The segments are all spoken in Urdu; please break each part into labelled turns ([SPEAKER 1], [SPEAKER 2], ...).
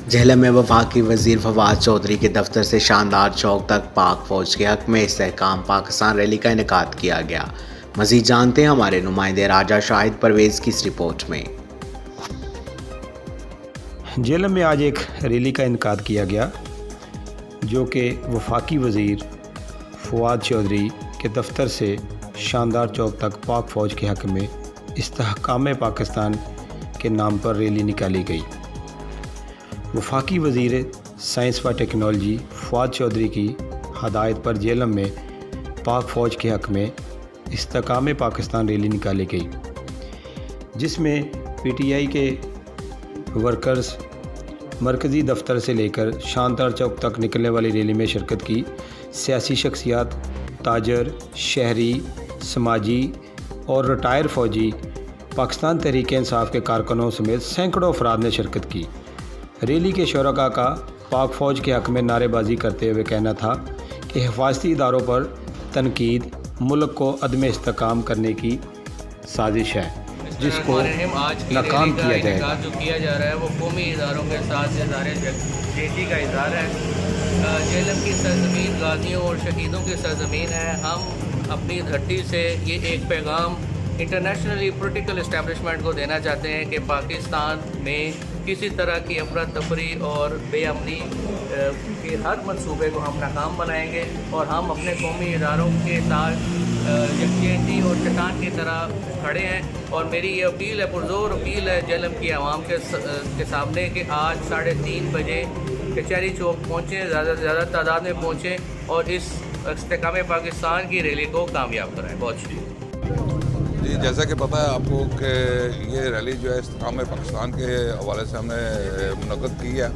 [SPEAKER 1] جہلم میں وفاقی وزیر فواد چودھری کے دفتر سے شاندار چوک تک پاک فوج کے حق میں استحکام پاکستان ریلی کا انعقاد کیا گیا۔ مزید جانتے ہیں ہمارے نمائندے راجہ شاہد پرویز کی اس رپورٹ میں۔
[SPEAKER 2] جہلم میں آج ایک ریلی کا انعقاد کیا گیا جو کہ وفاقی وزیر فواد چودھری کے دفتر سے شاندار چوک تک پاک فوج کے حق میں استحکام پاکستان کے نام پر ریلی نکالی گئی۔ وفاقی وزیر سائنس و ٹیکنالوجی فواد چودھری کی ہدایت پر جہلم میں پاک فوج کے حق میں استحکام پاکستان ریلی نکالی گئی، جس میں پی ٹی آئی کے ورکرز مرکزی دفتر سے لے کر شاندار چوک تک نکلنے والی ریلی میں شرکت کی۔ سیاسی شخصیات، تاجر، شہری، سماجی اور ریٹائر فوجی، پاکستان تحریک انصاف کے کارکنوں سمیت سینکڑوں افراد نے شرکت کی۔ ریلی کے شرکاء کا پاک فوج کے حق میں نعرے بازی کرتے ہوئے کہنا تھا کہ حفاظتی اداروں پر تنقید ملک کو عدم استحکام کرنے کی سازش ہے، جس کو ناکام کیا جائے گا۔
[SPEAKER 3] جو کیا جا رہا ہے وہ قومی اداروں کے ساتھ اظہار یکجہتی کا اظہار ہے۔ جہلم کی سرزمین غازیوں اور شہیدوں کی سرزمین ہے۔ ہم اپنی دھرتی سے یہ ایک پیغام انٹرنیشنلی پولیٹیکل اسٹیبلشمنٹ کو دینا چاہتے ہیں کہ پاکستان میں کسی طرح کی افراتفری اور بے امنی کے ہر منصوبے کو ہم ناکام بنائیں گے، اور ہم اپنے قومی اداروں کے ساتھ یکجہتی اور چٹان کی طرح کھڑے ہیں۔ اور میری یہ اپیل ہے، پرزور اپیل ہے جہلم کی عوام کے سامنے کہ آج 3:30 بجے کچہری چوک پہنچیں، زیادہ سے زیادہ تعداد میں پہنچیں اور اس استحکام پاکستان کی ریلی کو کامیاب کرائیں۔ بہت شکریہ۔
[SPEAKER 4] جی، جیسا کہ پتہ ہے آپ کو کہ یہ ریلی جو ہے استحکام پاکستان کے حوالے سے ہم نے منعقد کی ہے،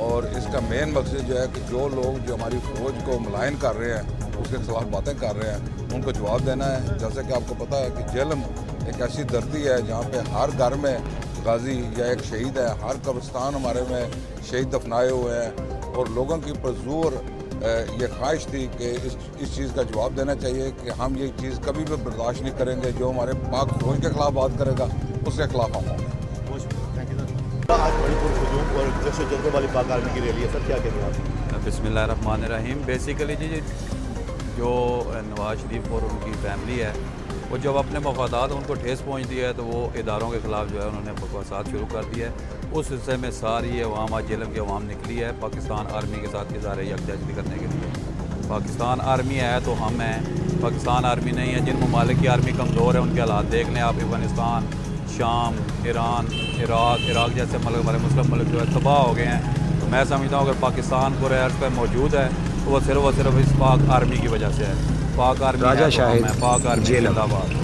[SPEAKER 4] اور اس کا مین مقصد جو ہے کہ جو لوگ جو ہماری فوج کو ملائن کر رہے ہیں، اس کے خلاف باتیں کر رہے ہیں، ان کو جواب دینا ہے۔ جیسا کہ آپ کو پتہ ہے کہ جہلم ایک ایسی دھرتی ہے جہاں پہ ہر گھر میں غازی یا ایک شہید ہے، ہر قبرستان ہمارے میں شہید دفنائے ہوئے ہیں، اور لوگوں کی پرزور یہ خواہش تھی کہ اس چیز کا جواب دینا چاہیے کہ ہم یہ چیز کبھی بھی برداشت نہیں کریں گے۔ جو ہمارے پاک فوج کے خلاف بات کرے گا اس کے خلاف ہم ہوں گے۔
[SPEAKER 5] آج بڑی پرہجوم اور جوش و جذبے والی پاک آرمی کی ریلی ہے سر، کیا کہتے ہیں آپ؟
[SPEAKER 6] بسم اللہ الرحمن الرحیم۔ بیسیکلی جی جو نواز شریف اور ان کی فیملی ہے، وہ جب اپنے مفادات ان کو ٹھیس پہنچتی ہے تو وہ اداروں کے خلاف جو ہے انہوں نے بکواسات شروع کر دی ہے۔ اس حصے میں ساری عوام، آج جہلم کی عوام نکلی ہے پاکستان آرمی کے ساتھ اظہار یکجہتی کرنے کے لیے۔ پاکستان آرمی ہے تو ہم ہیں، پاکستان آرمی نہیں ہے۔ جن ممالک کی آرمی کمزور ہے ان کے حالات دیکھ لیں آپ، افغانستان، شام، ایران، عراق جیسے ملک، ہمارے مسلم ملک جو ہے تباہ ہو گئے ہیں۔ تو میں سمجھتا ہوں اگر پاکستان پورے عرض پہ موجود ہے تو وہ صرف اس پاک آرمی کی وجہ سے ہے۔ پاک آرمی
[SPEAKER 2] راجہ شاہد،
[SPEAKER 6] پاک آرمی زندہ باد۔